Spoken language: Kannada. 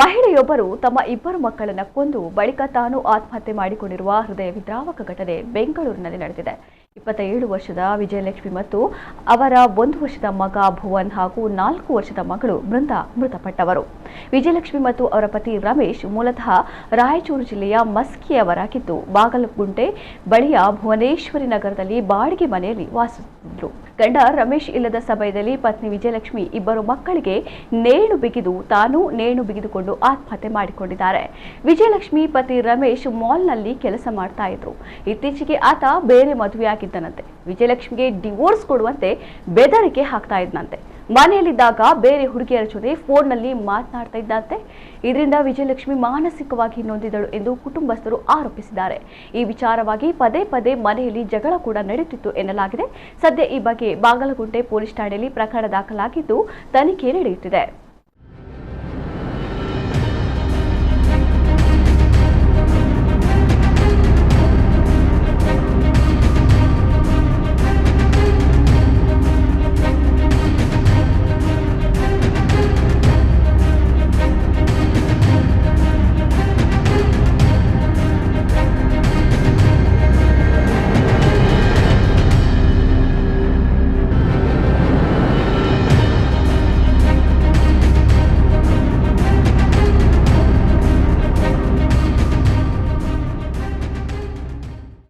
ಮಹಿಳೆಯೊಬ್ಬರು ತಮ್ಮ ಇಬ್ಬರು ಮಕ್ಕಳನ್ನು ಕೊಂದು ಬಳಿಕ ತಾನು ಆತ್ಮಹತ್ಯೆ ಮಾಡಿಕೊಂಡಿರುವ ಹೃದಯ ವಿದ್ರಾವಕ ಘಟನೆ ಬೆಂಗಳೂರಿನಲ್ಲಿ ನಡೆದಿದೆ. 27 ವರ್ಷದ ವಿಜಯಲಕ್ಷ್ಮಿ ಮತ್ತು ಅವರ 1 ವರ್ಷದ ಮಗ ಭುವನ್ ಹಾಗೂ 4 ವರ್ಷದ ಮಗಳು ಬೃಂದಾ ಮೃತಪಟ್ಟವರು. ವಿಜಯಲಕ್ಷ್ಮಿ ಮತ್ತು ಅವರ ಪತಿ ರಮೇಶ್ ಮೂಲತಃ ರಾಯಚೂರು ಜಿಲ್ಲೆಯ ಮಸ್ಕಿಯವರಾಗಿದ್ದು, ಬಾಗಲಗುಂಟೆ ಬಳಿಯ ಭುವನೇಶ್ವರಿ ನಗರದಲ್ಲಿ ಬಾಡಿಗೆ ಮನೆಯಲ್ಲಿ ವಾಸಿಸುತ್ತಿದ್ದರು. ಗಂಡ ರಮೇಶ್ ಇಲ್ಲದ ಸಮಯದಲ್ಲಿ ಪತ್ನಿ ವಿಜಯಲಕ್ಷ್ಮಿ ಇಬ್ಬರು ಮಕ್ಕಳಿಗೆ ನೇಣು ಬಿಗಿದು ತಾನು ನೇಣು ಬಿಗಿದುಕೊಂಡು ಆತ್ಮಹತ್ಯೆ ಮಾಡಿಕೊಂಡಿದ್ದಾರೆ. ವಿಜಯಲಕ್ಷ್ಮಿ ಪತಿ ರಮೇಶ್ ಮಾಲ್ನಲ್ಲಿ ಕೆಲಸ ಮಾಡ್ತಾ ಇದ್ರು. ಇತ್ತೀಚೆಗೆ ಆತ ಬೇರೆ ಮದುವೆಯಾಗಿದ್ದನಂತೆ. ವಿಜಯಲಕ್ಷ್ಮಿಗೆ ಡಿವೋರ್ಸ್ ಕೊಡುವಂತೆ ಬೆದರಿಕೆ ಹಾಕ್ತಾ ಇದ್ದಂತೆ. ಮನೆಯಲ್ಲಿದ್ದಾಗ ಬೇರೆ ಹುಡುಗಿಯರ ಜೊತೆ ಫೋನ್ನಲ್ಲಿ ಮಾತನಾಡ್ತಾ ಇದ್ದಂತೆ. ಇದರಿಂದ ವಿಜಯಲಕ್ಷ್ಮಿ ಮಾನಸಿಕವಾಗಿ ನೊಂದಿದಳು ಎಂದು ಕುಟುಂಬಸ್ಥರು ಆರೋಪಿಸಿದ್ದಾರೆ. ಈ ವಿಚಾರವಾಗಿ ಪದೇ ಪದೇ ಮನೆಯಲ್ಲಿ ಜಗಳ ಕೂಡ ನಡೆಯುತ್ತಿತ್ತು ಎನ್ನಲಾಗಿದೆ. ಸದ್ಯ ಈ ಬಗ್ಗೆ ಬಾಗಲಗುಂಟೆ ಪೊಲೀಸ್ ಠಾಣೆಯಲ್ಲಿ ಪ್ರಕರಣ ದಾಖಲಾಗಿದ್ದು ತನಿಖೆ ನಡೆಯುತ್ತಿದೆ.